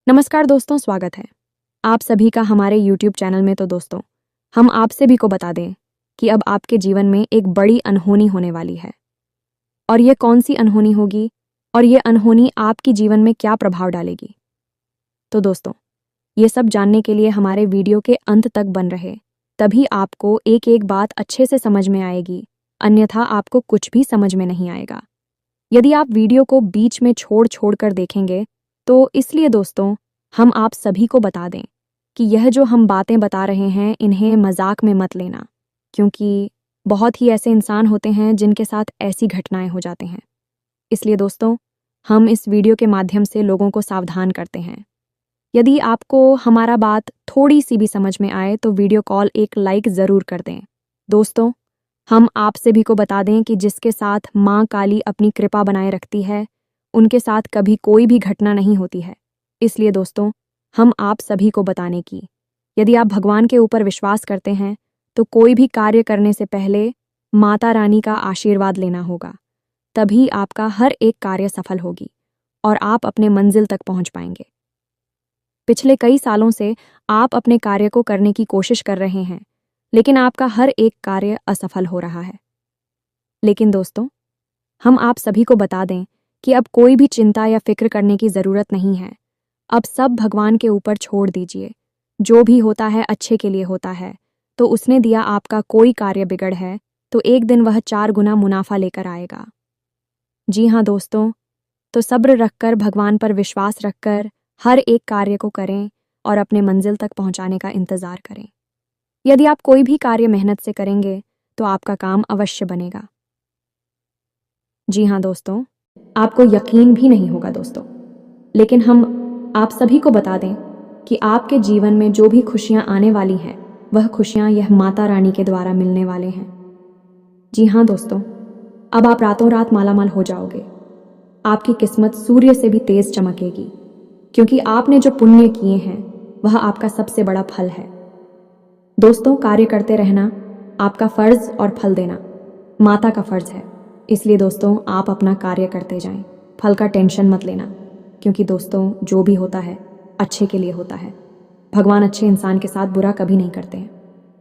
नमस्कार दोस्तों, स्वागत है आप सभी का हमारे YouTube चैनल में। तो दोस्तों, हम आप सभी को बता दें कि अब आपके जीवन में एक बड़ी अनहोनी होने वाली है। और ये कौन सी अनहोनी होगी और ये अनहोनी आपकी जीवन में क्या प्रभाव डालेगी? तो दोस्तों, ये सब जानने के लिए हमारे वीडियो के अंत तक बन रहे, तभी आपको एक एक बात अच्छे से समझ में आएगी, अन्यथा आपको कुछ भी समझ में नहीं आएगा। यदि आप वीडियो को बीच में छोड़ कर देखेंगे तो इसलिए दोस्तों, हम आप सभी को बता दें कि यह जो हम बातें बता रहे हैं इन्हें मजाक में मत लेना, क्योंकि बहुत ही ऐसे इंसान होते हैं जिनके साथ ऐसी घटनाएं हो जाते हैं। इसलिए दोस्तों, हम इस वीडियो के माध्यम से लोगों को सावधान करते हैं। यदि आपको हमारा बात थोड़ी सी भी समझ में आए तो वीडियो कॉल एक लाइक ज़रूर कर दें। दोस्तों, हम आप सभी को बता दें कि जिसके साथ माँ काली अपनी कृपा बनाए रखती है, उनके साथ कभी कोई भी घटना नहीं होती है। इसलिए दोस्तों, हम आप सभी को बताने की, यदि आप भगवान के ऊपर विश्वास करते हैं तो कोई भी कार्य करने से पहले माता रानी का आशीर्वाद लेना होगा, तभी आपका हर एक कार्य सफल होगी और आप अपने मंजिल तक पहुंच पाएंगे। पिछले कई सालों से आप अपने कार्य को करने की कोशिश कर रहे हैं, लेकिन आपका हर एक कार्य असफल हो रहा है। लेकिन दोस्तों, हम आप सभी को बता दें कि अब कोई भी चिंता या फिक्र करने की ज़रूरत नहीं है। अब सब भगवान के ऊपर छोड़ दीजिए। जो भी होता है अच्छे के लिए होता है, तो उसने दिया आपका कोई कार्य बिगड़ है तो एक दिन वह 4 गुना मुनाफा लेकर आएगा। जी हाँ दोस्तों, तो सब्र रखकर, भगवान पर विश्वास रखकर हर एक कार्य को करें और अपने मंजिल तक पहुंचाने का इंतज़ार करें। यदि आप कोई भी कार्य मेहनत से करेंगे तो आपका काम अवश्य बनेगा। जी हाँ दोस्तों, आपको यकीन भी नहीं होगा दोस्तों, लेकिन हम आप सभी को बता दें कि आपके जीवन में जो भी खुशियां आने वाली हैं, वह खुशियां यह माता रानी के द्वारा मिलने वाले हैं। जी हाँ दोस्तों, अब आप रातों रात मालामाल हो जाओगे। आपकी किस्मत सूर्य से भी तेज चमकेगी, क्योंकि आपने जो पुण्य किए हैं वह आपका सबसे बड़ा फल है। दोस्तों, कार्य करते रहना आपका फर्ज और फल देना माता का फर्ज है। इसलिए दोस्तों, आप अपना कार्य करते जाएं, फल का टेंशन मत लेना, क्योंकि दोस्तों, जो भी होता है अच्छे के लिए होता है। भगवान अच्छे इंसान के साथ बुरा कभी नहीं करते हैं।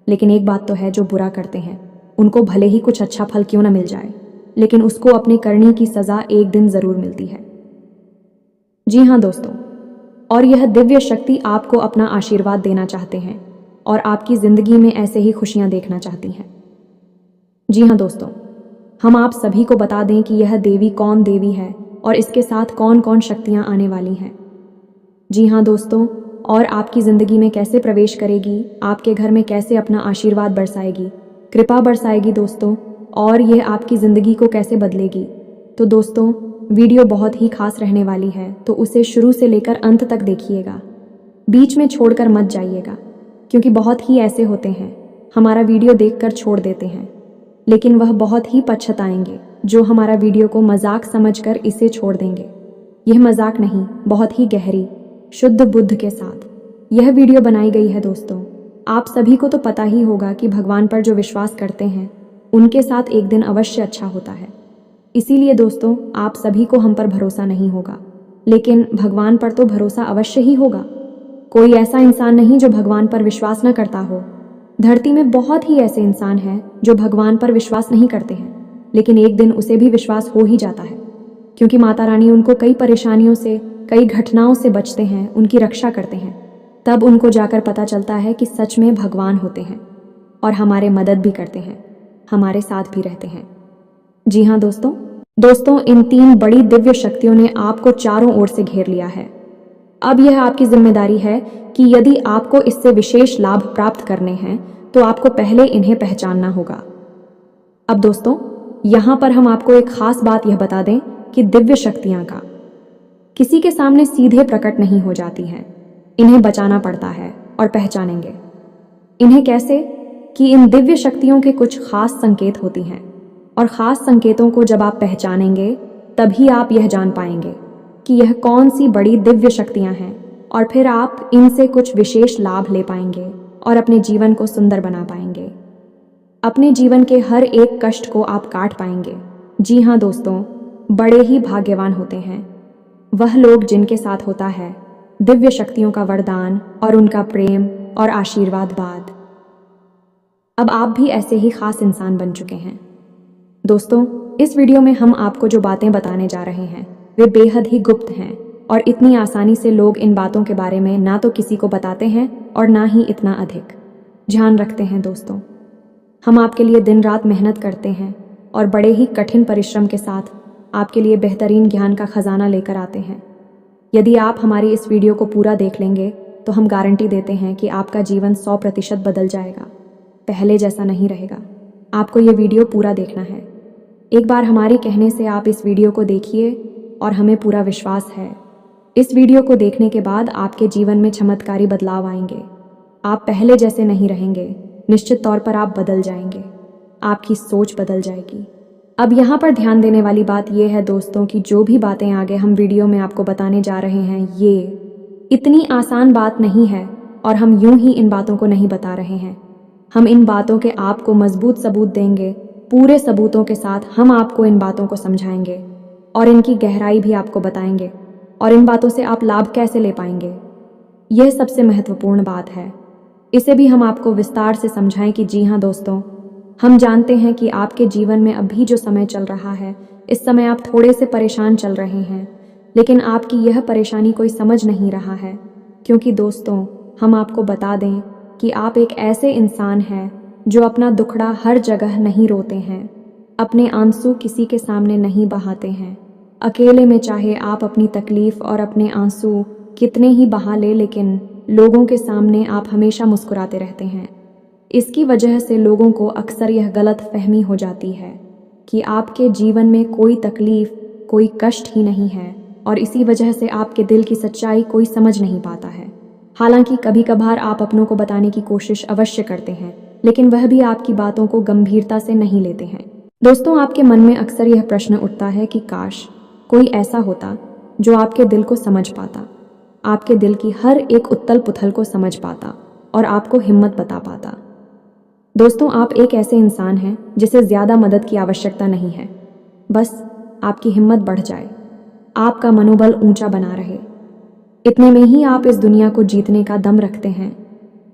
लेकिन एक बात तो है, जो बुरा करते हैं उनको भले ही कुछ अच्छा फल क्यों ना मिल जाए, लेकिन उसको अपने करने की सज़ा एक दिन ज़रूर मिलती है। जी हाँ दोस्तों, और यह दिव्य शक्ति आपको अपना आशीर्वाद देना चाहते हैं और आपकी ज़िंदगी में ऐसे ही खुशियाँ देखना चाहती हैं। जी हाँ दोस्तों, हम आप सभी को बता दें कि यह देवी कौन देवी है और इसके साथ कौन कौन शक्तियाँ आने वाली हैं। जी हाँ दोस्तों, और आपकी ज़िंदगी में कैसे प्रवेश करेगी, आपके घर में कैसे अपना आशीर्वाद बरसाएगी, कृपा बरसाएगी दोस्तों, और यह आपकी ज़िंदगी को कैसे बदलेगी। तो दोस्तों, वीडियो बहुत ही खास रहने वाली है, तो उसे शुरू से लेकर अंत तक देखिएगा, बीच में छोड़कर मत जाइएगा, क्योंकि बहुत ही ऐसे होते हैं हमारा वीडियो देखकर छोड़ देते हैं, लेकिन वह बहुत ही पछताएंगे जो हमारा वीडियो को मजाक समझकर इसे छोड़ देंगे। यह मजाक नहीं, बहुत ही गहरी शुद्ध बुद्ध के साथ यह वीडियो बनाई गई है दोस्तों। आप सभी को तो पता ही होगा कि भगवान पर जो विश्वास करते हैं उनके साथ एक दिन अवश्य अच्छा होता है। इसीलिए दोस्तों, आप सभी को हम पर भरोसा नहीं होगा, लेकिन भगवान पर तो भरोसा अवश्य ही होगा। कोई ऐसा इंसान नहीं जो भगवान पर विश्वास न करता हो। धरती में बहुत ही ऐसे इंसान हैं जो भगवान पर विश्वास नहीं करते हैं, लेकिन एक दिन उसे भी विश्वास हो ही जाता है, क्योंकि माता रानी उनको कई परेशानियों से, कई घटनाओं से बचते हैं, उनकी रक्षा करते हैं। तब उनको जाकर पता चलता है कि सच में भगवान होते हैं और हमारे मदद भी करते हैं, हमारे साथ भी रहते हैं। जी हाँ दोस्तों, इन 3 बड़ी दिव्य शक्तियों ने आपको चारों ओर से घेर लिया है। अब यह आपकी जिम्मेदारी है कि यदि आपको इससे विशेष लाभ प्राप्त करने हैं तो आपको पहले इन्हें पहचानना होगा। अब दोस्तों, यहाँ पर हम आपको एक खास बात यह बता दें कि दिव्य शक्तियाँ का किसी के सामने सीधे प्रकट नहीं हो जाती हैं, इन्हें बचाना पड़ता है। और पहचानेंगे इन्हें कैसे? कि इन दिव्य शक्तियों के कुछ खास संकेत होती हैं, और ख़ास संकेतों को जब आप पहचानेंगे तभी आप यह जान पाएंगे कि यह कौन सी बड़ी दिव्य शक्तियाँ हैं, और फिर आप इनसे कुछ विशेष लाभ ले पाएंगे और अपने जीवन को सुंदर बना पाएंगे। अपने जीवन के हर एक कष्ट को आप काट पाएंगे। जी हाँ दोस्तों, बड़े ही भाग्यवान होते हैं वह लोग जिनके साथ होता है दिव्य शक्तियों का वरदान और उनका प्रेम और आशीर्वाद बाद अब आप भी ऐसे ही खास इंसान बन चुके हैं। दोस्तों, इस वीडियो में हम आपको जो बातें बताने जा रहे हैं वे बेहद ही गुप्त हैं और इतनी आसानी से लोग इन बातों के बारे में ना तो किसी को बताते हैं और ना ही इतना अधिक ध्यान रखते हैं। दोस्तों, हम आपके लिए दिन रात मेहनत करते हैं और बड़े ही कठिन परिश्रम के साथ आपके लिए बेहतरीन ज्ञान का खजाना लेकर आते हैं। यदि आप हमारी इस वीडियो को पूरा देख लेंगे तो हम गारंटी देते हैं कि आपका जीवन 100% बदल जाएगा, पहले जैसा नहीं रहेगा। आपको ये वीडियो पूरा देखना है। एक बार हमारे कहने से आप इस वीडियो को देखिए और हमें पूरा विश्वास है इस वीडियो को देखने के बाद आपके जीवन में चमत्कारी बदलाव आएंगे। आप पहले जैसे नहीं रहेंगे, निश्चित तौर पर आप बदल जाएंगे, आपकी सोच बदल जाएगी। अब यहाँ पर ध्यान देने वाली बात यह है दोस्तों कि जो भी बातें आगे हम वीडियो में आपको बताने जा रहे हैं ये इतनी आसान बात नहीं है और हम यूं ही इन बातों को नहीं बता रहे हैं। हम इन बातों के आपको मजबूत सबूत देंगे, पूरे सबूतों के साथ हम आपको इन बातों को समझाएंगे और इनकी गहराई भी आपको बताएंगे और इन बातों से आप लाभ कैसे ले पाएंगे। यह सबसे महत्वपूर्ण बात है। इसे भी हम आपको विस्तार से समझाएं कि जी हाँ दोस्तों, हम जानते हैं कि आपके जीवन में अभी जो समय चल रहा है इस समय आप थोड़े से परेशान चल रहे हैं, लेकिन आपकी यह परेशानी कोई समझ नहीं रहा है, क्योंकि दोस्तों हम आपको बता दें कि आप एक ऐसे इंसान हैं जो अपना दुखड़ा हर जगह नहीं रोते हैं, अपने आंसू किसी के सामने नहीं बहाते हैं। अकेले में चाहे आप अपनी तकलीफ और अपने आंसू कितने ही बहा ले, लेकिन लोगों के सामने आप हमेशा मुस्कुराते रहते हैं। इसकी वजह से लोगों को अक्सर यह गलत फहमी हो जाती है कि आपके जीवन में कोई तकलीफ, कोई कष्ट ही नहीं है और इसी वजह से आपके दिल की सच्चाई कोई समझ नहीं पाता है। हालांकि कभी कभार आप अपनों को बताने की कोशिश अवश्य करते हैं, लेकिन वह भी आपकी बातों को गंभीरता से नहीं लेते हैं। दोस्तों, आपके मन में अक्सर यह प्रश्न उठता है कि काश कोई ऐसा होता जो आपके दिल को समझ पाता, आपके दिल की हर एक उथल पुथल को समझ पाता और आपको हिम्मत बता पाता। दोस्तों, आप एक ऐसे इंसान हैं जिसे ज़्यादा मदद की आवश्यकता नहीं है, बस आपकी हिम्मत बढ़ जाए, आपका मनोबल ऊंचा बना रहे। इतने में ही आप इस दुनिया को जीतने का दम रखते हैं।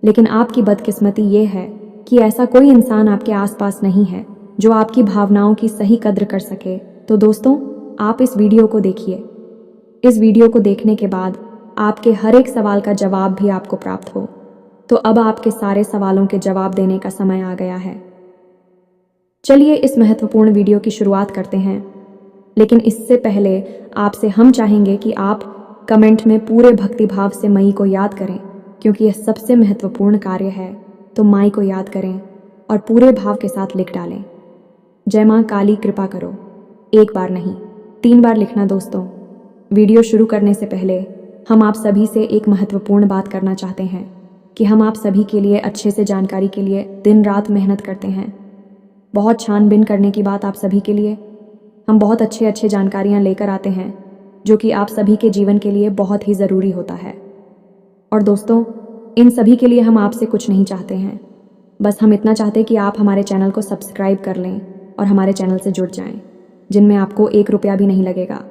लेकिन आपकी बदकिस्मती ये है कि ऐसा कोई इंसान आपके आसपास नहीं है जो आपकी भावनाओं की सही कद्र कर सके। तो दोस्तों, आप इस वीडियो को देखिए। इस वीडियो को देखने के बाद आपके हर एक सवाल का जवाब भी आपको प्राप्त हो। तो अब आपके सारे सवालों के जवाब देने का समय आ गया है। चलिए इस महत्वपूर्ण वीडियो की शुरुआत करते हैं, लेकिन इससे पहले आपसे हम चाहेंगे कि आप कमेंट में पूरे भक्तिभाव से मई को याद करें, क्योंकि यह सबसे महत्वपूर्ण कार्य है। तो माई को याद करें और पूरे भाव के साथ लिख डालें, जय माँ काली कृपा करो। एक बार नहीं, 3 बार लिखना। दोस्तों, वीडियो शुरू करने से पहले हम आप सभी से एक महत्वपूर्ण बात करना चाहते हैं कि हम आप सभी के लिए अच्छे से जानकारी के लिए दिन रात मेहनत करते हैं। बहुत छानबीन करने की बात आप सभी के लिए हम बहुत अच्छे जानकारियाँ लेकर आते हैं जो कि आप सभी के जीवन के लिए बहुत ही ज़रूरी होता है। और दोस्तों, इन सभी के लिए हम आपसे कुछ नहीं चाहते हैं, बस हम इतना चाहते हैं कि आप हमारे चैनल को सब्सक्राइब कर लें और हमारे चैनल से जुड़ जाएं, जिनमें आपको 1 रुपया भी नहीं लगेगा।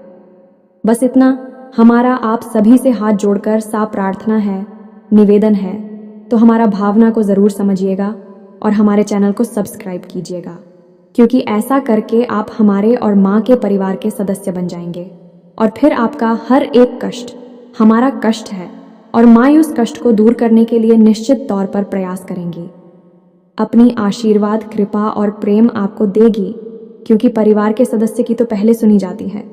बस इतना हमारा आप सभी से हाथ जोड़कर साफ प्रार्थना है, निवेदन है। तो हमारा भावना को ज़रूर समझिएगा और हमारे चैनल को सब्सक्राइब कीजिएगा, क्योंकि ऐसा करके आप हमारे और माँ के परिवार के सदस्य बन जाएंगे और फिर आपका हर एक कष्ट हमारा कष्ट है और माँ उस कष्ट को दूर करने के लिए निश्चित तौर पर प्रयास करेंगी। अपनी आशीर्वाद, कृपा और प्रेम आपको देगी, क्योंकि परिवार के सदस्य की तो पहले सुनी जाती है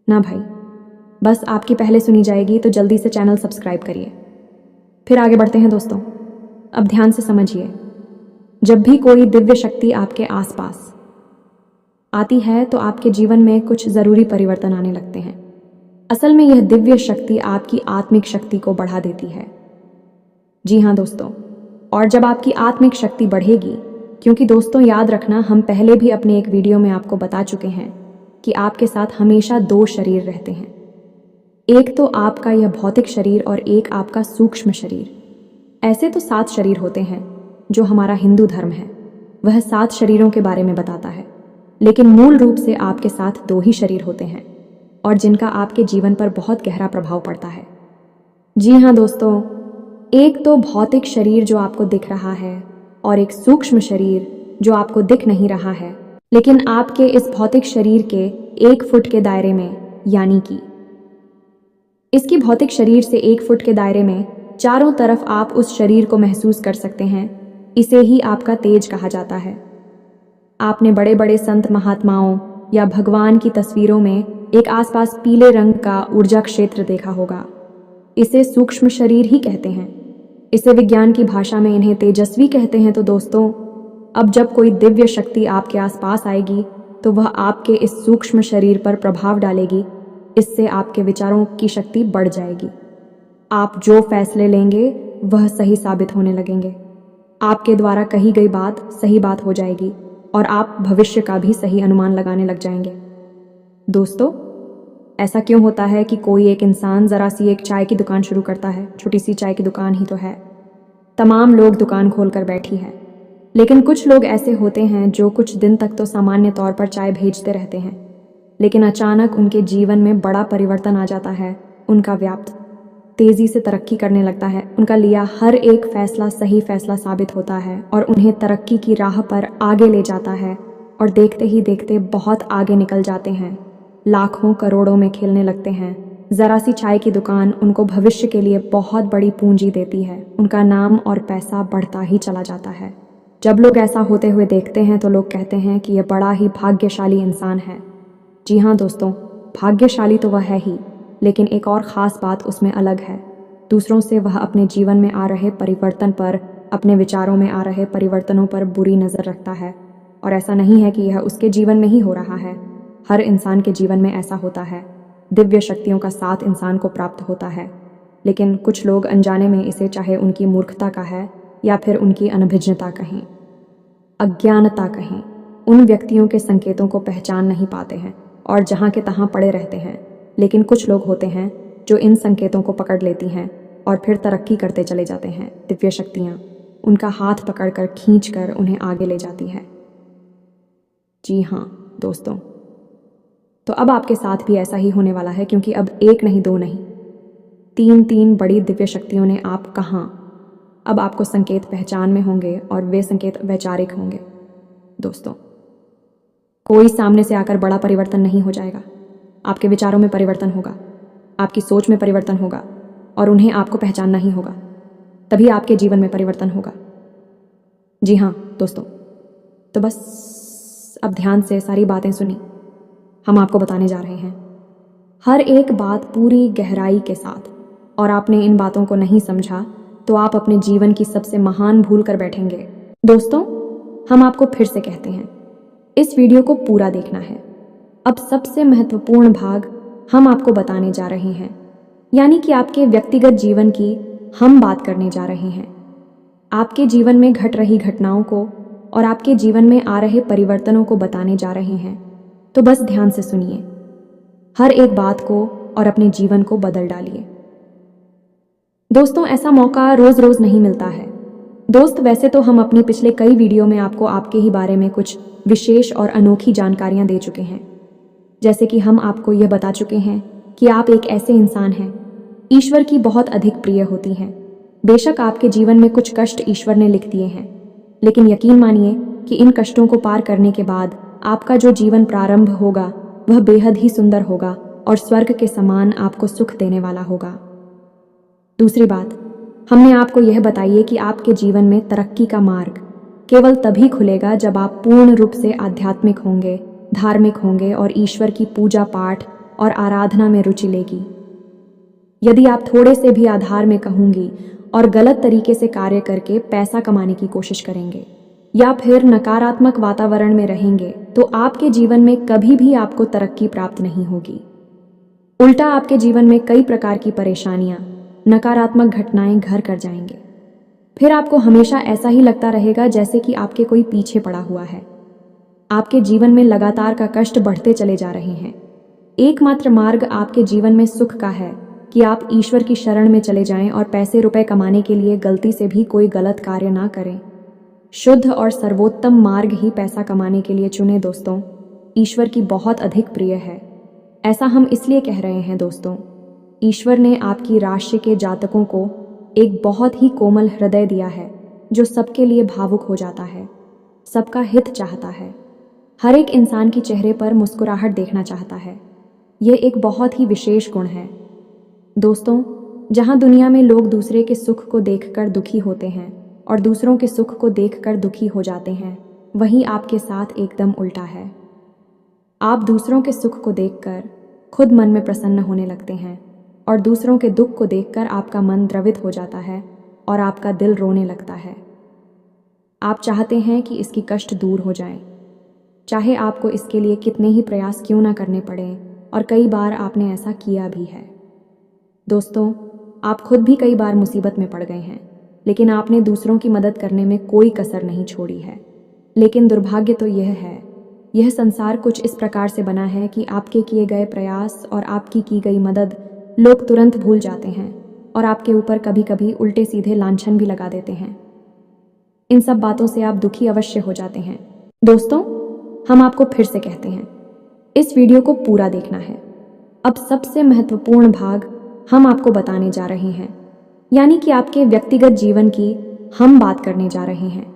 ना भाई। बस आपकी पहले सुनी जाएगी, तो जल्दी से चैनल सब्सक्राइब करिए। फिर आगे बढ़ते हैं दोस्तों। अब ध्यान से समझिए, जब भी कोई दिव्य शक्ति आपके आसपास आती है तो आपके जीवन में कुछ ज़रूरी परिवर्तन आने लगते हैं। असल में यह दिव्य शक्ति आपकी आत्मिक शक्ति को बढ़ा देती है। जी हाँ दोस्तों, और जब आपकी आत्मिक शक्ति बढ़ेगी, क्योंकि दोस्तों याद रखना, हम पहले भी अपने एक वीडियो में आपको बता चुके हैं कि आपके साथ हमेशा 2 शरीर रहते हैं। एक तो आपका यह भौतिक शरीर और एक आपका सूक्ष्म शरीर। ऐसे तो 7 शरीर होते हैं जो हमारा हिंदू धर्म है, वह 7 शरीरों के बारे में बताता है, लेकिन मूल रूप से आपके साथ 2 ही शरीर होते हैं और जिनका आपके जीवन पर बहुत गहरा प्रभाव पड़ता है। जी हाँ दोस्तों, एक तो भौतिक शरीर जो आपको दिख रहा है और एक सूक्ष्म शरीर जो आपको दिख नहीं रहा है, लेकिन आपके इस भौतिक शरीर के 1 फुट के दायरे में, यानी कि इसकी भौतिक शरीर से 1 फुट के दायरे में चारों तरफ आप उस शरीर को महसूस कर सकते हैं। इसे ही आपका तेज कहा जाता है। आपने बड़े बड़े संत महात्माओं या भगवान की तस्वीरों में एक आसपास पीले रंग का ऊर्जा क्षेत्र देखा होगा। इसे सूक्ष्म शरीर ही कहते हैं। इसे विज्ञान की भाषा में इन्हें तेजस्वी कहते हैं। तो दोस्तों, अब जब कोई दिव्य शक्ति आपके आसपास आएगी तो वह आपके इस सूक्ष्म शरीर पर प्रभाव डालेगी। इससे आपके विचारों की शक्ति बढ़ जाएगी। आप जो फैसले लेंगे वह सही साबित होने लगेंगे। आपके द्वारा कही गई बात सही बात हो जाएगी और आप भविष्य का भी सही अनुमान लगाने लग जाएंगे। दोस्तों, ऐसा क्यों होता है कि कोई एक इंसान ज़रा सी एक चाय की दुकान शुरू करता है, छोटी सी चाय की दुकान ही तो है, तमाम लोग दुकान खोलकर बैठी है, लेकिन कुछ लोग ऐसे होते हैं जो कुछ दिन तक तो सामान्य तौर पर चाय भेजते रहते हैं, लेकिन अचानक उनके जीवन में बड़ा परिवर्तन आ जाता है। उनका व्यापार तेज़ी से तरक्की करने लगता है। उनका लिया हर एक फैसला सही फैसला साबित होता है और उन्हें तरक्की की राह पर आगे ले जाता है और देखते ही देखते बहुत आगे निकल जाते हैं। लाखों करोड़ों में खेलने लगते हैं। ज़रा सी चाय की दुकान उनको भविष्य के लिए बहुत बड़ी पूंजी देती है। उनका नाम और पैसा बढ़ता ही चला जाता है। जब लोग ऐसा होते हुए देखते हैं तो लोग कहते हैं कि यह बड़ा ही भाग्यशाली इंसान है। जी हाँ दोस्तों, भाग्यशाली तो वह है ही, लेकिन एक और ख़ास बात उसमें अलग है। दूसरों से वह अपने जीवन में आ रहे परिवर्तन पर, अपने विचारों में आ रहे परिवर्तनों पर बुरी नज़र रखता है। और ऐसा नहीं है कि यह उसके जीवन में ही हो रहा है, हर इंसान के जीवन में ऐसा होता है। दिव्य शक्तियों का साथ इंसान को प्राप्त होता है, लेकिन कुछ लोग अनजाने में इसे, चाहे उनकी मूर्खता का है या फिर उनकी अनभिज्ञता कहें, अज्ञानता कहें, उन व्यक्तियों के संकेतों को पहचान नहीं पाते हैं और जहाँ के तहाँ पड़े रहते हैं। लेकिन कुछ लोग होते हैं जो इन संकेतों को पकड़ लेती हैं और फिर तरक्की करते चले जाते हैं। दिव्य शक्तियाँ उनका हाथ पकड़कर खींचकर उन्हें आगे ले जाती है। जी हाँ दोस्तों, तो अब आपके साथ भी ऐसा ही होने वाला है, क्योंकि अब एक नहीं, दो नहीं, तीन बड़ी दिव्य शक्तियों ने आप कहाँ, अब आपको संकेत पहचान में होंगे और वे संकेत वैचारिक होंगे। दोस्तों, कोई सामने से आकर बड़ा परिवर्तन नहीं हो जाएगा। आपके विचारों में परिवर्तन होगा, आपकी सोच में परिवर्तन होगा और उन्हें आपको पहचानना ही होगा। तभी आपके जीवन में परिवर्तन होगा। जी हाँ दोस्तों, तो बस अब ध्यान से सारी बातें सुनी। हम आपको बताने जा रहे हैं हर एक बात पूरी गहराई के साथ, और आपने इन बातों को नहीं समझा तो आप अपने जीवन की सबसे महान भूल कर बैठेंगे। दोस्तों, हम आपको फिर से कहते हैं, इस वीडियो को पूरा देखना है। अब सबसे महत्वपूर्ण भाग हम आपको बताने जा रहे हैं, यानी कि आपके व्यक्तिगत जीवन की हम बात करने जा रहे हैं। आपके जीवन में घट रही घटनाओं को और आपके जीवन में आ रहे परिवर्तनों को बताने जा रहे हैं। तो बस ध्यान से सुनिए हर एक बात को और अपने जीवन को बदल डालिए। दोस्तों, ऐसा मौका रोज रोज नहीं मिलता है। दोस्त, वैसे तो हम अपने पिछले कई वीडियो में आपको आपके ही बारे में कुछ विशेष और अनोखी जानकारियां दे चुके हैं। जैसे कि हम आपको यह बता चुके हैं कि आप एक ऐसे इंसान हैं ईश्वर की बहुत अधिक प्रिय होती हैं। बेशक आपके जीवन में कुछ कष्ट ईश्वर ने लिख दिए हैं, लेकिन यकीन मानिए कि इन कष्टों को पार करने के बाद आपका जो जीवन प्रारंभ होगा वह बेहद ही सुंदर होगा और स्वर्ग के समान आपको सुख देने वाला होगा। दूसरी बात, हमने आपको यह बताइए कि आपके जीवन में तरक्की का मार्ग केवल तभी खुलेगा जब आप पूर्ण रूप से आध्यात्मिक होंगे, धार्मिक होंगे और ईश्वर की पूजा पाठ और आराधना में रुचि लेगी। यदि आप थोड़े से भी अधार्मिक होंगी और गलत तरीके से कार्य करके पैसा कमाने की कोशिश करेंगे या फिर नकारात्मक वातावरण में रहेंगे, तो आपके जीवन में कभी भी आपको तरक्की प्राप्त नहीं होगी। उल्टा आपके जीवन में कई प्रकार की परेशानियां, नकारात्मक घटनाएं घर कर जाएंगे। फिर आपको हमेशा ऐसा ही लगता रहेगा जैसे कि आपके कोई पीछे पड़ा हुआ है। आपके जीवन में लगातार का कष्ट बढ़ते चले जा रहे हैं। एकमात्र मार्ग आपके जीवन में सुख का है कि आप ईश्वर की शरण में चले जाएं और पैसे रुपए कमाने के लिए गलती से भी कोई गलत कार्य ना करें। शुद्ध और सर्वोत्तम मार्ग ही पैसा कमाने के लिए चुने। दोस्तों, ईश्वर की बहुत अधिक प्रिय है। ऐसा हम इसलिए कह रहे हैं दोस्तों, ईश्वर ने आपकी राशि के जातकों को एक बहुत ही कोमल हृदय दिया है जो सबके लिए भावुक हो जाता है, सबका हित चाहता है, हर एक इंसान के चेहरे पर मुस्कुराहट देखना चाहता है। ये एक बहुत ही विशेष गुण है। दोस्तों, जहाँ दुनिया में लोग दूसरे के सुख को देखकर दुखी होते हैं और दूसरों के सुख को देखकर दुखी हो जाते हैं, वहीं आपके साथ एकदम उल्टा है। आप दूसरों के सुख को देखकर खुद मन में प्रसन्न होने लगते हैं और दूसरों के दुख को देखकर आपका मन द्रवित हो जाता है और आपका दिल रोने लगता है। आप चाहते हैं कि इसकी कष्ट दूर हो जाए, चाहे आपको इसके लिए कितने ही प्रयास क्यों ना करने पड़े, और कई बार आपने ऐसा किया भी है। दोस्तों, आप खुद भी कई बार मुसीबत में पड़ गए हैं, लेकिन आपने दूसरों की मदद करने में कोई कसर नहीं छोड़ी है। लेकिन दुर्भाग्य तो यह है, यह संसार कुछ इस प्रकार से बना है कि आपके किए गए प्रयास और आपकी की गई मदद लोग तुरंत भूल जाते हैं और आपके ऊपर कभी कभी उल्टे सीधे लांछन भी लगा देते हैं। इन सब बातों से आप दुखी अवश्य हो जाते हैं। दोस्तों, हम आपको फिर से कहते हैं, इस वीडियो को पूरा देखना है। अब सबसे महत्वपूर्ण भाग हम आपको बताने जा रहे हैं, यानी कि आपके व्यक्तिगत जीवन की हम बात करने जा रहे हैं।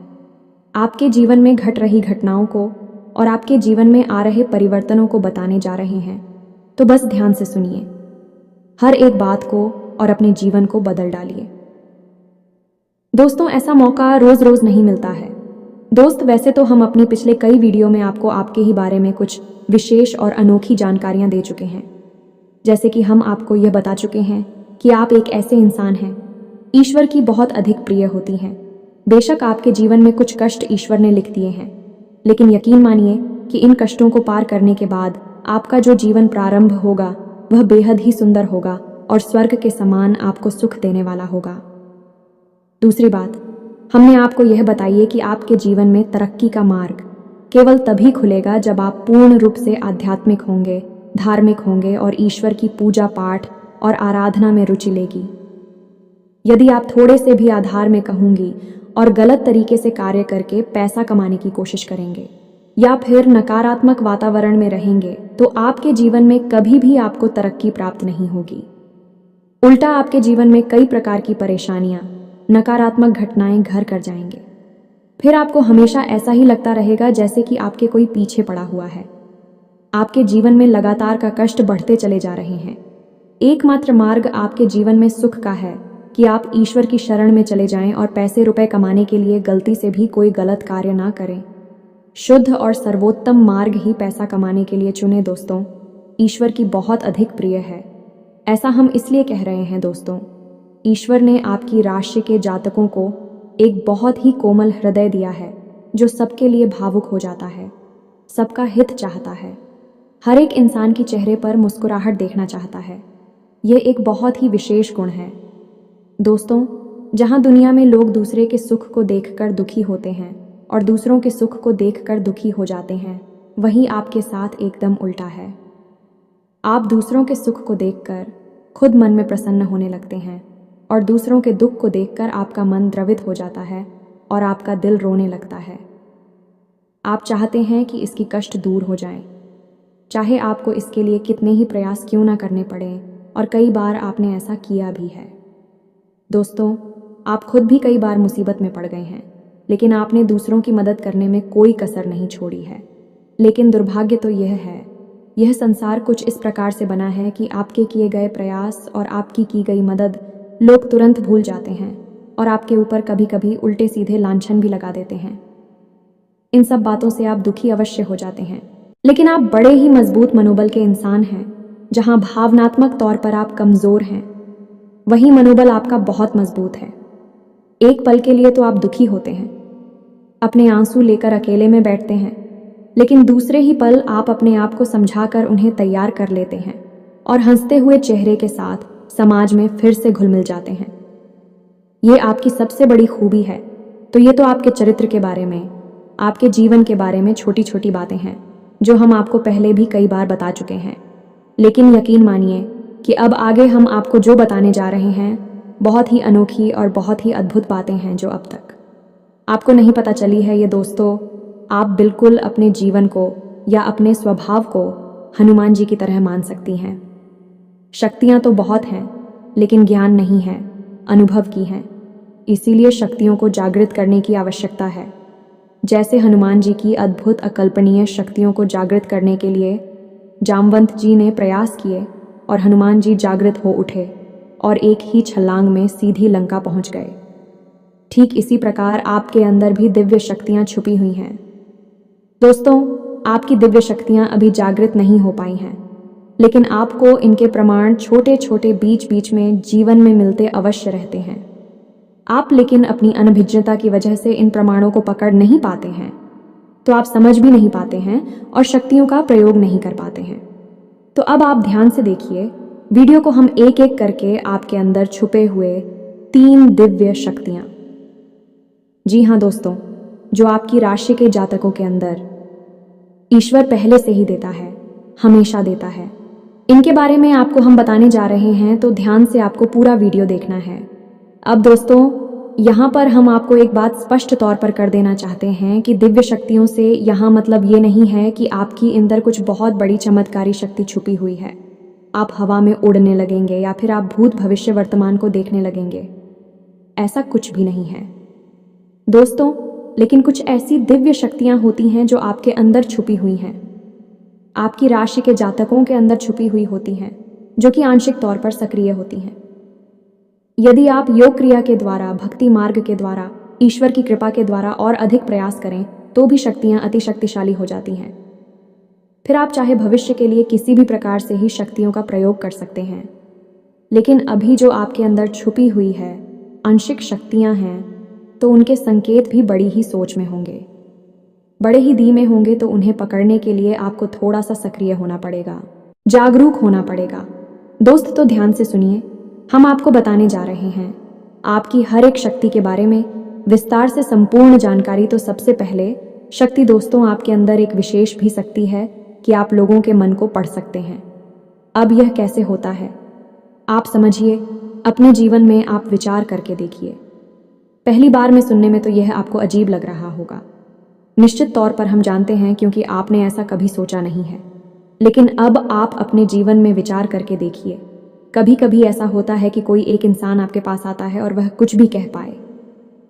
आपके जीवन में घट रही घटनाओं को और आपके जीवन में आ रहे परिवर्तनों को बताने जा रहे हैं। तो बस ध्यान से सुनिए हर एक बात को और अपने जीवन को बदल डालिए। दोस्तों, ऐसा मौका रोज रोज नहीं मिलता है। दोस्त, वैसे तो हम अपनी पिछले कई वीडियो में आपको आपके ही बारे में कुछ विशेष और अनोखी जानकारियां दे चुके हैं। जैसे कि हम आपको यह बता चुके हैं कि आप एक ऐसे इंसान हैं ईश्वर की बहुत अधिक प्रिय होती हैं। बेशक आपके जीवन में कुछ कष्ट ईश्वर ने लिख दिए हैं, लेकिन यकीन मानिए कि इन कष्टों को पार करने के बाद आपका जो जीवन प्रारंभ होगा वह बेहद ही सुंदर होगा और स्वर्ग के समान आपको सुख देने वाला होगा। दूसरी बात, हमने आपको यह बताइए कि आपके जीवन में तरक्की का मार्ग केवल तभी खुलेगा जब आप पूर्ण रूप से आध्यात्मिक होंगे, धार्मिक होंगे और ईश्वर की पूजा पाठ और आराधना में रुचि लेगी। यदि आप थोड़े से भी आधार में कहूंगी और गलत तरीके से कार्य करके पैसा कमाने की कोशिश करेंगे या फिर नकारात्मक वातावरण में रहेंगे, तो आपके जीवन में कभी भी आपको तरक्की प्राप्त नहीं होगी। उल्टा आपके जीवन में कई प्रकार की परेशानियां, नकारात्मक घटनाएं घर कर जाएंगे। फिर आपको हमेशा ऐसा ही लगता रहेगा जैसे कि आपके कोई पीछे पड़ा हुआ है। आपके जीवन में लगातार का कष्ट बढ़ते चले जा रहे हैं। एकमात्र मार्ग आपके जीवन में सुख का है कि आप ईश्वर की शरण में चले जाएं और पैसे रुपए कमाने के लिए गलती से भी कोई गलत कार्य ना करें। शुद्ध और सर्वोत्तम मार्ग ही पैसा कमाने के लिए चुने। दोस्तों, ईश्वर की बहुत अधिक प्रिय है। ऐसा हम इसलिए कह रहे हैं दोस्तों, ईश्वर ने आपकी राशि के जातकों को एक बहुत ही कोमल हृदय दिया है जो सबके लिए भावुक हो जाता है, सबका हित चाहता है, हर एक इंसान के चेहरे पर मुस्कुराहट देखना चाहता है। ये एक बहुत ही विशेष गुण है। दोस्तों, जहाँ दुनिया में लोग दूसरे के सुख को देखकर दुखी होते हैं और दूसरों के सुख को देखकर दुखी हो जाते हैं, वहीं आपके साथ एकदम उल्टा है। आप दूसरों के सुख को देखकर खुद मन में प्रसन्न होने लगते हैं और दूसरों के दुख को देखकर आपका मन द्रवित हो जाता है और आपका दिल रोने लगता है। आप चाहते हैं कि इसकी कष्ट दूर हो जाए, चाहे आपको इसके लिए कितने ही प्रयास क्यों ना करने पड़े, और कई बार आपने ऐसा किया भी है। दोस्तों, आप खुद भी कई बार मुसीबत में पड़ गए हैं, लेकिन आपने दूसरों की मदद करने में कोई कसर नहीं छोड़ी है। लेकिन दुर्भाग्य तो यह है, यह संसार कुछ इस प्रकार से बना है कि आपके किए गए प्रयास और आपकी की गई मदद लोग तुरंत भूल जाते हैं और आपके ऊपर कभी कभी उल्टे सीधे लांछन भी लगा देते हैं। इन सब बातों से आप दुखी अवश्य हो जाते हैं, लेकिन आप बड़े ही मजबूत मनोबल के इंसान हैं। जहां भावनात्मक तौर पर आप कमजोर हैं, वहीं मनोबल आपका बहुत मजबूत है। एक पल के लिए तो आप दुखी होते हैं, अपने आंसू लेकर अकेले में बैठते हैं, लेकिन दूसरे ही पल आप अपने आप को समझाकर उन्हें तैयार कर लेते हैं और हंसते हुए चेहरे के साथ समाज में फिर से घुल मिल जाते हैं। ये आपकी सबसे बड़ी खूबी है। तो ये तो आपके चरित्र के बारे में, आपके जीवन के बारे में छोटी छोटी बातें हैं जो हम आपको पहले भी कई बार बता चुके हैं। लेकिन यकीन मानिए कि अब आगे हम आपको जो बताने जा रहे हैं बहुत ही अनोखी और बहुत ही अद्भुत बातें हैं जो अब तक आपको नहीं पता चली है। ये दोस्तों, आप बिल्कुल अपने जीवन को या अपने स्वभाव को हनुमान जी की तरह मान सकती हैं। शक्तियाँ तो बहुत हैं, लेकिन ज्ञान नहीं है, अनुभव की हैं। इसीलिए शक्तियों को जागृत करने की आवश्यकता है। जैसे हनुमान जी की अद्भुत अकल्पनीय शक्तियों को जागृत करने के लिए जामवंत जी ने प्रयास किए और हनुमान जी जागृत हो उठे और एक ही छलांग में सीधी लंका पहुंच गए। ठीक इसी प्रकार आपके अंदर भी दिव्य शक्तियां छुपी हुई हैं। दोस्तों, आपकी दिव्य शक्तियां अभी जागृत नहीं हो पाई हैं, लेकिन आपको इनके प्रमाण छोटे छोटे बीच बीच में जीवन में मिलते अवश्य रहते हैं। आप लेकिन अपनी अनभिज्ञता की वजह से इन प्रमाणों को पकड़ नहीं पाते हैं, तो आप समझ भी नहीं पाते हैं और शक्तियों का प्रयोग नहीं कर पाते हैं। तो अब आप ध्यान से देखिए वीडियो को, हम एक एक करके आपके अंदर छुपे हुए 3 दिव्य शक्तियां। जी हाँ दोस्तों, जो आपकी राशि के जातकों के अंदर ईश्वर पहले से ही देता है, हमेशा देता है। इनके बारे में आपको हम बताने जा रहे हैं, तो ध्यान से आपको पूरा वीडियो देखना है। अब दोस्तों, यहाँ पर हम आपको एक बात स्पष्ट तौर पर कर देना चाहते हैं कि दिव्य शक्तियों से यहाँ मतलब ये नहीं है कि आपकी अंदर कुछ बहुत बड़ी चमत्कारी शक्ति छुपी हुई है, आप हवा में उड़ने लगेंगे या फिर आप भूत भविष्य वर्तमान को देखने लगेंगे। ऐसा कुछ भी नहीं है दोस्तों, लेकिन कुछ ऐसी दिव्य शक्तियाँ होती हैं जो आपके अंदर छुपी हुई हैं, आपकी राशि के जातकों के अंदर छुपी हुई होती हैं, जो कि आंशिक तौर पर सक्रिय होती हैं। यदि आप योग क्रिया के द्वारा, भक्ति मार्ग के द्वारा, ईश्वर की कृपा के द्वारा और अधिक प्रयास करें तो भी शक्तियां अति शक्तिशाली हो जाती हैं। फिर आप चाहे भविष्य के लिए किसी भी प्रकार से ही शक्तियों का प्रयोग कर सकते हैं, लेकिन अभी जो आपके अंदर छुपी हुई है आंशिक शक्तियां हैं, तो उनके संकेत भी बड़ी ही सोच में होंगे, बड़े ही धीमे होंगे। तो उन्हें पकड़ने के लिए आपको थोड़ा सा सक्रिय होना पड़ेगा, जागरूक होना पड़ेगा। दोस्त, तो ध्यान से सुनिए, हम आपको बताने जा रहे हैं आपकी हर एक शक्ति के बारे में विस्तार से संपूर्ण जानकारी। तो सबसे पहले शक्ति दोस्तों, आपके अंदर एक विशेष भी शक्ति है कि आप लोगों के मन को पढ़ सकते हैं। अब यह कैसे होता है आप समझिए, अपने जीवन में आप विचार करके देखिए। पहली बार में सुनने में तो यह आपको अजीब लग रहा होगा, निश्चित तौर पर हम जानते हैं, क्योंकि आपने ऐसा कभी सोचा नहीं है। लेकिन अब आप अपने जीवन में विचार करके देखिए, कभी कभी ऐसा होता है कि कोई एक इंसान आपके पास आता है और वह कुछ भी कह पाए,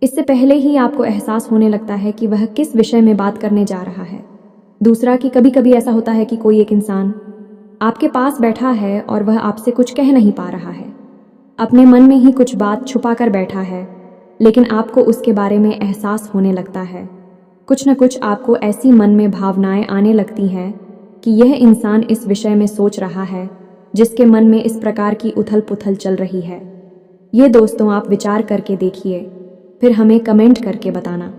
इससे पहले ही आपको एहसास होने लगता है कि वह किस विषय में बात करने जा रहा है। दूसरा कि कभी कभी ऐसा होता है कि कोई एक इंसान आपके पास बैठा है और वह आपसे कुछ कह नहीं पा रहा है, अपने मन में ही कुछ बात छुपा कर बैठा है, लेकिन आपको उसके बारे में एहसास होने लगता है। कुछ न कुछ आपको ऐसी मन में भावनाएं आने लगती हैं कि यह इंसान इस विषय में सोच रहा है, जिसके मन में इस प्रकार की उथल पुथल चल रही है। ये दोस्तों आप विचार करके देखिए, फिर हमें कमेंट करके बताना।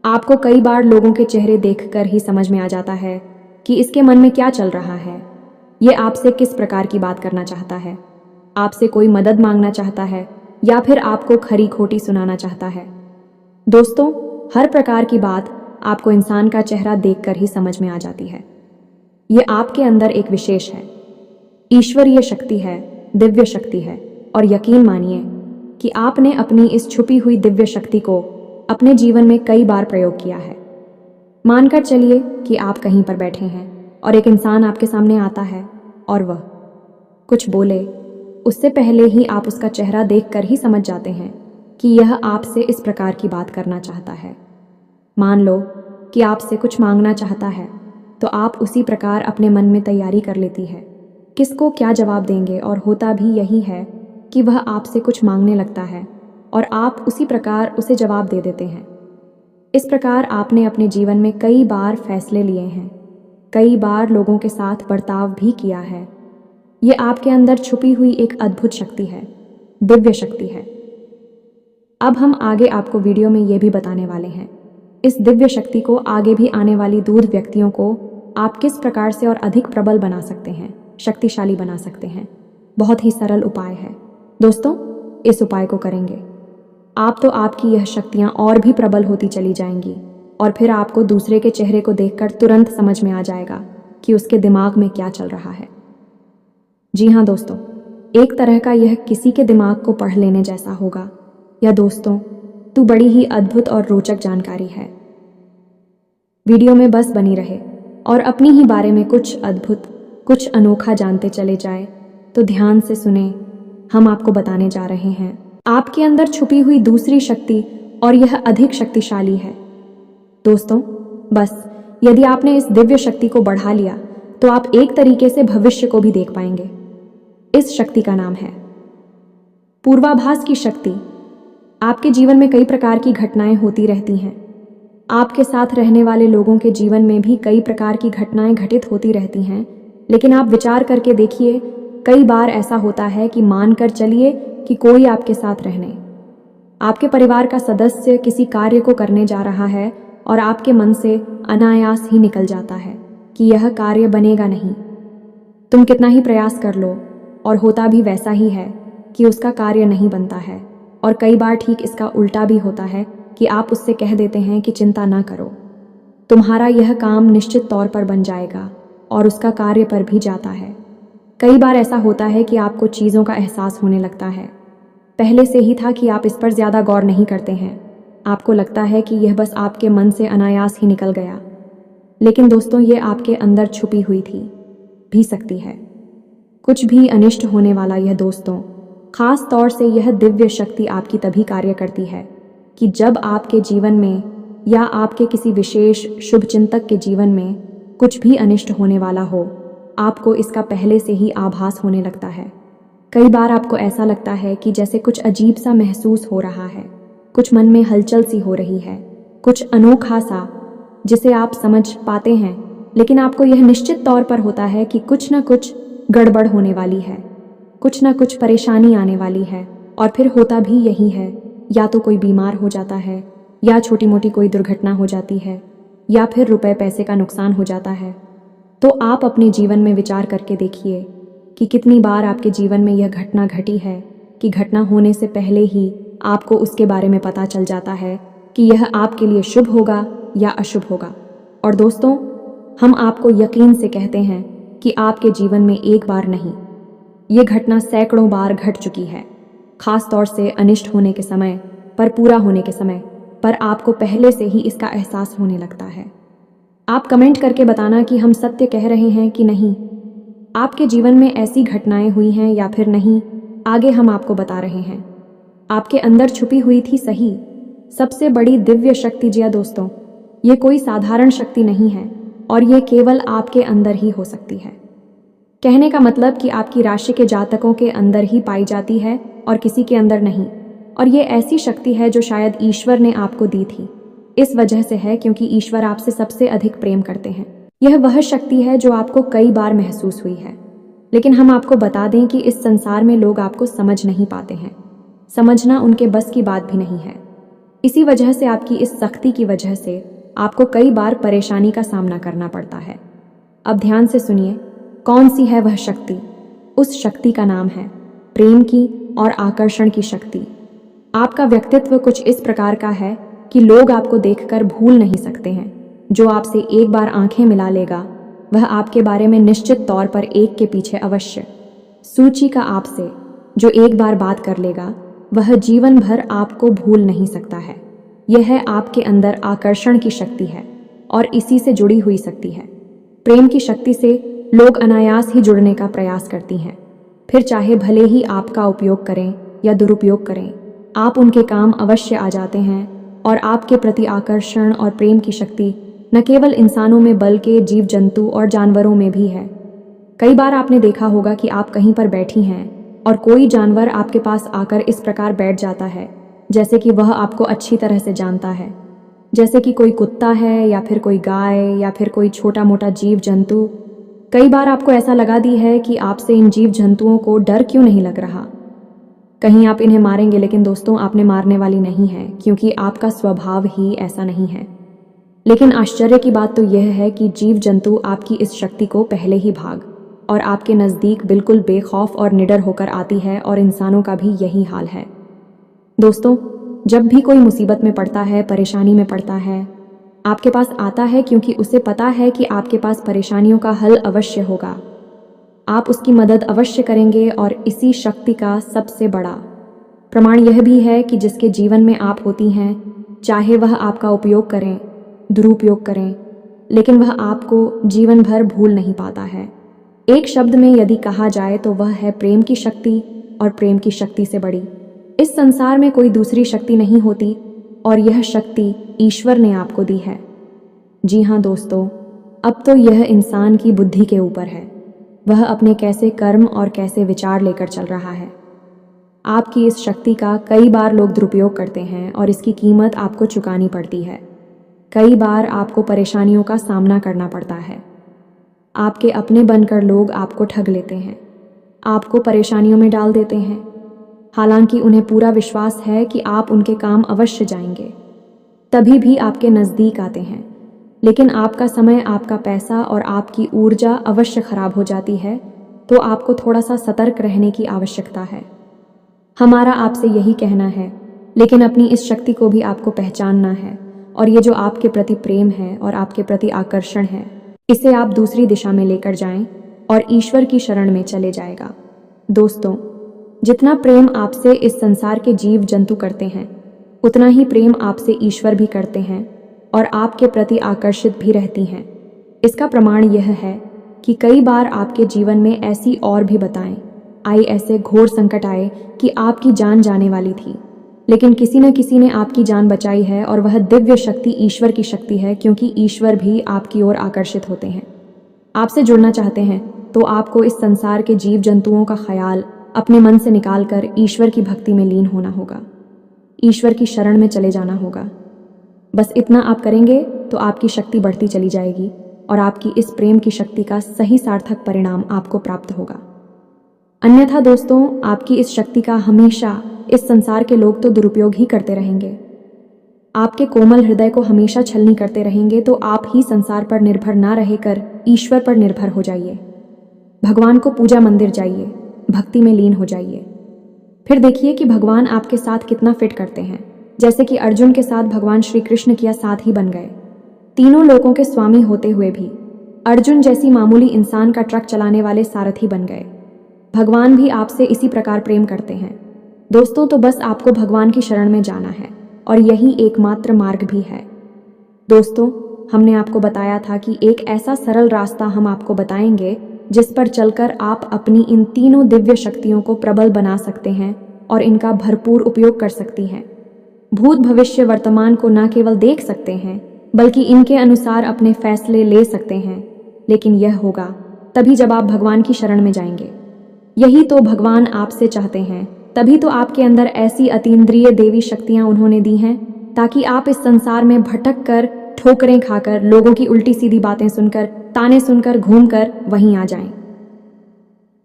आपको कई बार लोगों के चेहरे देखकर ही समझ में आ जाता है कि इसके मन में क्या चल रहा है, ये आपसे किस प्रकार की बात करना चाहता है, आपसे कोई मदद मांगना चाहता है या फिर आपको खरी खोटी सुनाना चाहता है। दोस्तों, हर प्रकार की बात आपको इंसान का चेहरा देखकर ही समझ में आ जाती है। ये आपके अंदर एक विशेष है, ईश्वरीय शक्ति है, दिव्य शक्ति है। और यकीन मानिए कि आपने अपनी इस छुपी हुई दिव्य शक्ति को अपने जीवन में कई बार प्रयोग किया है। मानकर चलिए कि आप कहीं पर बैठे हैं और एक इंसान आपके सामने आता है और वह कुछ बोले, उससे पहले ही आप उसका चेहरा देखकर ही समझ जाते हैं कि यह आपसे इस प्रकार की बात करना चाहता है। मान लो कि आपसे कुछ मांगना चाहता है, तो आप उसी प्रकार अपने मन में तैयारी कर लेती है किसको क्या जवाब देंगे, और होता भी यही है कि वह आपसे कुछ मांगने लगता है और आप उसी प्रकार उसे जवाब दे देते हैं। इस प्रकार आपने अपने जीवन में कई बार फैसले लिए हैं, कई बार लोगों के साथ बर्ताव भी किया है। ये आपके अंदर छुपी हुई एक अद्भुत शक्ति है, दिव्य शक्ति है। अब हम आगे आपको वीडियो में ये भी बताने वाले हैं, इस दिव्य शक्ति को आगे भी आने वाली दूर व्यक्तियों को आप किस प्रकार से और अधिक प्रबल बना सकते हैं, शक्तिशाली बना सकते हैं। बहुत ही सरल उपाय है दोस्तों, इस उपाय को करेंगे आप तो आपकी यह शक्तियां और भी प्रबल होती चली जाएंगी, और फिर आपको दूसरे के चेहरे को देखकर तुरंत समझ में आ जाएगा कि उसके दिमाग में क्या चल रहा है। जी हाँ दोस्तों, एक तरह का यह किसी के दिमाग को पढ़ लेने जैसा होगा। यह दोस्तों तू बड़ी ही अद्भुत और रोचक जानकारी है। वीडियो में बस बनी रहे और अपनी ही बारे में कुछ अद्भुत, कुछ अनोखा जानते चले जाए। तो ध्यान से सुने, हम आपको बताने जा रहे हैं आपके अंदर छुपी हुई दूसरी शक्ति, और यह अधिक शक्तिशाली है। दोस्तों, बस यदि आपने इस दिव्य शक्ति को बढ़ा लिया तो आप एक तरीके से भविष्य को भी देख पाएंगे। इस शक्ति का नाम है पूर्वाभास की शक्ति। आपके जीवन में कई प्रकार की घटनाएं होती रहती हैं। आपके साथ रहने वाले लोगों के जीवन में भी कई प्रकार की घटनाएं घटित होती रहती हैं, लेकिन आप विचार करके देखिए, कई बार ऐसा होता है कि मानकर चलिए कि कोई आपके साथ रहने, आपके परिवार का सदस्य किसी कार्य को करने जा रहा है और आपके मन से अनायास ही निकल जाता है कि यह कार्य बनेगा नहीं। तुम कितना ही प्रयास कर लो और होता भी वैसा ही है कि उसका कार्य नहीं बनता है। और कई बार ठीक इसका उल्टा भी होता है कि आप उससे कह देते हैं कि चिंता ना करो, तुम्हारा यह काम निश्चित तौर पर बन जाएगा, और उसका कार्य पर भी जाता है। कई बार ऐसा होता है कि आपको चीज़ों का एहसास होने लगता है, पहले से ही था कि आप इस पर ज़्यादा गौर नहीं करते हैं। आपको लगता है कि यह बस आपके मन से अनायास ही निकल गया, लेकिन दोस्तों, ये आपके अंदर छुपी हुई थी भी सकती है। कुछ भी अनिष्ट होने वाला यह दोस्तों, खास तौर से यह दिव्य शक्ति आपकी तभी कार्य करती है कि जब आपके जीवन में या आपके किसी विशेष शुभचिंतक के जीवन में कुछ भी अनिष्ट होने वाला हो, आपको इसका पहले से ही आभास होने लगता है। कई बार आपको ऐसा लगता है कि जैसे कुछ अजीब सा महसूस हो रहा है, कुछ मन में हलचल सी हो रही है, कुछ अनोखा सा जिसे आप समझ पाते हैं, लेकिन आपको यह निश्चित तौर पर होता है कि कुछ न कुछ गड़बड़ होने वाली है, कुछ न कुछ परेशानी आने वाली है। और फिर होता भी यही है, या तो कोई बीमार हो जाता है, या छोटी मोटी कोई दुर्घटना हो जाती है, या फिर रुपए पैसे का नुकसान हो जाता है। तो आप अपने जीवन में विचार करके देखिए कि कितनी बार आपके जीवन में यह घटना घटी है कि घटना होने से पहले ही आपको उसके बारे में पता चल जाता है कि यह आपके लिए शुभ होगा या अशुभ होगा। और दोस्तों, हम आपको यकीन से कहते हैं कि आपके जीवन में एक बार नहीं, ये घटना सैकड़ों बार घट चुकी है। खास तौर से अनिष्ट होने के समय पर, पूरा होने के समय पर आपको पहले से ही इसका एहसास होने लगता है। आप कमेंट करके बताना कि हम सत्य कह रहे हैं कि नहीं। आपके जीवन में ऐसी घटनाएं हुई हैं या फिर नहीं, आगे हम आपको बता रहे हैं। आपके अंदर छुपी हुई थी सही सबसे बड़ी दिव्य शक्ति। जी दोस्तों, ये कोई साधारण शक्ति नहीं है, और ये केवल आपके अंदर ही हो सकती है। कहने का मतलब कि आपकी राशि के जातकों के अंदर ही पाई जाती है और किसी के अंदर नहीं। और ये ऐसी शक्ति है जो शायद ईश्वर ने आपको दी थी। इस वजह से है क्योंकि ईश्वर आपसे सबसे अधिक प्रेम करते हैं। यह वह शक्ति है जो आपको कई बार महसूस हुई है, लेकिन हम आपको बता दें कि इस संसार में लोग आपको समझ नहीं पाते हैं। समझना उनके बस की बात भी नहीं है। इसी वजह से आपकी इस सख्ती की वजह से आपको कई बार परेशानी का सामना करना पड़ता है। अब ध्यान से सुनिए, कौन सी है वह शक्ति। उस शक्ति का नाम है प्रेम की और आकर्षण की शक्ति। आपका व्यक्तित्व कुछ इस प्रकार का है कि लोग आपको देखकर भूल नहीं सकते हैं। जो आपसे एक बार आंखें मिला लेगा, वह आपके बारे में निश्चित तौर पर एक के पीछे अवश्य सूची का आपसे जो एक बार बात कर लेगा, वह जीवन भर आपको भूल नहीं सकता है। यह है आपके अंदर आकर्षण की शक्ति है और इसी से जुड़ी हुई शक्ति है। प्रेम की शक्ति से लोग अनायास ही जुड़ने का प्रयास करती हैं, फिर चाहे भले ही आपका उपयोग करें या दुरुपयोग करें, आप उनके काम अवश्य आ जाते हैं। और आपके प्रति आकर्षण और प्रेम की शक्ति न केवल इंसानों में बल्कि जीव जंतु और जानवरों में भी है। कई बार आपने देखा होगा कि आप कहीं पर बैठी हैं और कोई जानवर आपके पास आकर इस प्रकार बैठ जाता है जैसे कि वह आपको अच्छी तरह से जानता है, जैसे कि कोई कुत्ता है या फिर कोई गाय या फिर कोई छोटा मोटा जीव जंतु। कई बार आपको ऐसा लगा दी है कि आपसे इन जीव जंतुओं को डर क्यों नहीं लग रहा, कहीं आप इन्हें मारेंगे। लेकिन दोस्तों, आपने मारने वाली नहीं है, क्योंकि आपका स्वभाव ही ऐसा नहीं है। लेकिन आश्चर्य की बात तो यह है कि जीव जंतु आपकी इस शक्ति को पहले ही भाग और आपके नज़दीक बिल्कुल बेखौफ और निडर होकर आती है, और इंसानों का भी यही हाल है। दोस्तों, जब भी कोई मुसीबत में पड़ता है, परेशानी में पड़ता है, आपके पास आता है क्योंकि उसे पता है कि आपके पास परेशानियों का हल अवश्य होगा, आप उसकी मदद अवश्य करेंगे। और इसी शक्ति का सबसे बड़ा प्रमाण यह भी है कि जिसके जीवन में आप होती हैं, चाहे वह आपका उपयोग करें, दुरुपयोग करें, लेकिन वह आपको जीवन भर भूल नहीं पाता है। एक शब्द में यदि कहा जाए तो वह है प्रेम की शक्ति, और प्रेम की शक्ति से बड़ी इस संसार में कोई दूसरी शक्ति नहीं होती, और यह शक्ति ईश्वर ने आपको दी है। जी हाँ दोस्तों, अब तो यह इंसान की बुद्धि के ऊपर है, वह अपने कैसे कर्म और कैसे विचार लेकर चल रहा है। आपकी इस शक्ति का कई बार लोग दुरुपयोग करते हैं और इसकी कीमत आपको चुकानी पड़ती है। कई बार आपको परेशानियों का सामना करना पड़ता है। आपके अपने बनकर लोग आपको ठग लेते हैं, आपको परेशानियों में डाल देते हैं, हालांकि उन्हें पूरा विश्वास है कि आप उनके काम अवश्य जाएंगे, तभी भी आपके नज़दीक आते हैं। लेकिन आपका समय, आपका पैसा और आपकी ऊर्जा अवश्य खराब हो जाती है, तो आपको थोड़ा सा सतर्क रहने की आवश्यकता है। हमारा आपसे यही कहना है, लेकिन अपनी इस शक्ति को भी आपको पहचानना है, और ये जो आपके प्रति प्रेम है और आपके प्रति आकर्षण है, इसे आप दूसरी दिशा में लेकर जाएं और ईश्वर की शरण में चले जाएगा। दोस्तों, जितना प्रेम आपसे इस संसार के जीव जंतु करते हैं, उतना ही प्रेम आपसे ईश्वर भी करते हैं और आपके प्रति आकर्षित भी रहती हैं। इसका प्रमाण यह है कि कई बार आपके जीवन में ऐसी और भी ऐसे घोर संकट आए कि आपकी जान जाने वाली थी, लेकिन किसी न किसी ने आपकी जान बचाई है, और वह दिव्य शक्ति ईश्वर की शक्ति है, क्योंकि ईश्वर भी आपकी ओर आकर्षित होते हैं। आपसे जुड़ना चाहते हैं तो आपको इस संसार के जीव जंतुओं का ख्याल अपने मन से निकालकर ईश्वर की भक्ति में लीन होना होगा, ईश्वर की शरण में चले जाना होगा। बस इतना आप करेंगे तो आपकी शक्ति बढ़ती चली जाएगी और आपकी इस प्रेम की शक्ति का सही सार्थक परिणाम आपको प्राप्त होगा। अन्यथा दोस्तों, आपकी इस शक्ति का हमेशा इस संसार के लोग तो दुरुपयोग ही करते रहेंगे। आपके कोमल हृदय को हमेशा छलनी करते रहेंगे, तो आप ही संसार पर निर्भर ना रहकर ईश्वर पर निर्भर हो जाइए। भगवान को पूजा मंदिर जाइए, भक्ति में लीन हो जाइए। फिर देखिए कि भगवान आपके साथ कितना फिट करते हैं। जैसे कि अर्जुन के साथ भगवान श्री कृष्ण किया साथ ही बन गए। तीनों लोकों के स्वामी होते हुए भी अर्जुन जैसी मामूली इंसान का ट्रक चलाने वाले सारथी बन गए। भगवान भी आपसे इसी प्रकार प्रेम करते हैं। दोस्तों, तो बस आपको भगवान की शरण में जाना है, और यही एकमात्र मार्ग भी है। दोस्तों, हमने आपको बताया था कि एक ऐसा सरल रास्ता हम आपको बताएंगे जिस पर चलकर आप अपनी इन तीनों दिव्य शक्तियों को प्रबल बना सकते हैं और इनका भरपूर उपयोग कर सकती हैं। भूत, भविष्य, वर्तमान को न केवल देख सकते हैं, बल्कि इनके अनुसार अपने फैसले ले सकते हैं। लेकिन यह होगा तभी जब आप भगवान की शरण में जाएंगे। यही तो भगवान आपसे चाहते हैं, तभी तो आपके अंदर ऐसी अतीन्द्रिय देवी शक्तियां उन्होंने दी हैं, ताकि आप इस संसार में भटक कर, ठोकरें खाकर, लोगों की उल्टी सीधी बातें सुनकर, ताने सुनकर, घूमकर वहीं आ जाएं।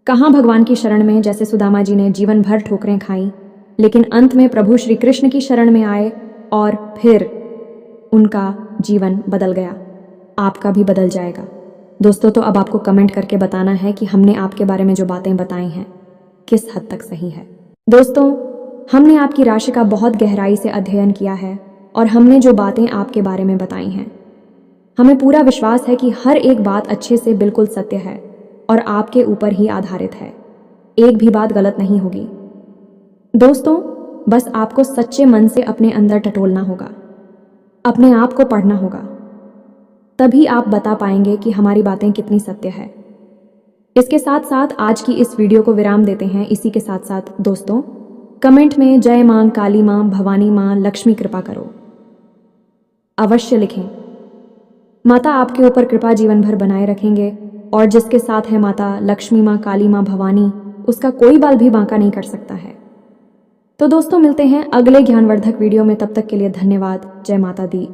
कहाँ भगवान की शरण में, जैसे सुदामा जी ने जीवन भर ठोकरें खाई, लेकिन अंत में प्रभु श्री कृष्ण की शरण में आए और फिर उनका जीवन बदल गया। आपका भी बदल जाएगा। दोस्तों, तो अब आपको कमेंट करके बताना है कि हमने आपके बारे में जो बातें बताई हैं किस हद तक सही है। दोस्तों, हमने आपकी राशि का बहुत गहराई से अध्ययन किया है, और हमने जो बातें आपके बारे में बताई हैं, हमें पूरा विश्वास है कि हर एक बात अच्छे से बिल्कुल सत्य है और आपके ऊपर ही आधारित है। एक भी बात गलत नहीं होगी। दोस्तों, बस आपको सच्चे मन से अपने अंदर टटोलना होगा, अपने आप को पढ़ना होगा, तभी आप बता पाएंगे कि हमारी बातें कितनी सत्य है। इसके साथ साथ आज की इस वीडियो को विराम देते हैं। इसी के साथ साथ दोस्तों, कमेंट में जय मां काली मां, भवानी मां, लक्ष्मी कृपा करो अवश्य लिखें। माता आपके ऊपर कृपा जीवन भर बनाए रखेंगे, और जिसके साथ है माता लक्ष्मी मां, काली मां, भवानी, उसका कोई बाल भी बांका नहीं कर सकता है। तो दोस्तों, मिलते हैं अगले ज्ञानवर्धक वीडियो में। तब तक के लिए धन्यवाद। जय माता दी।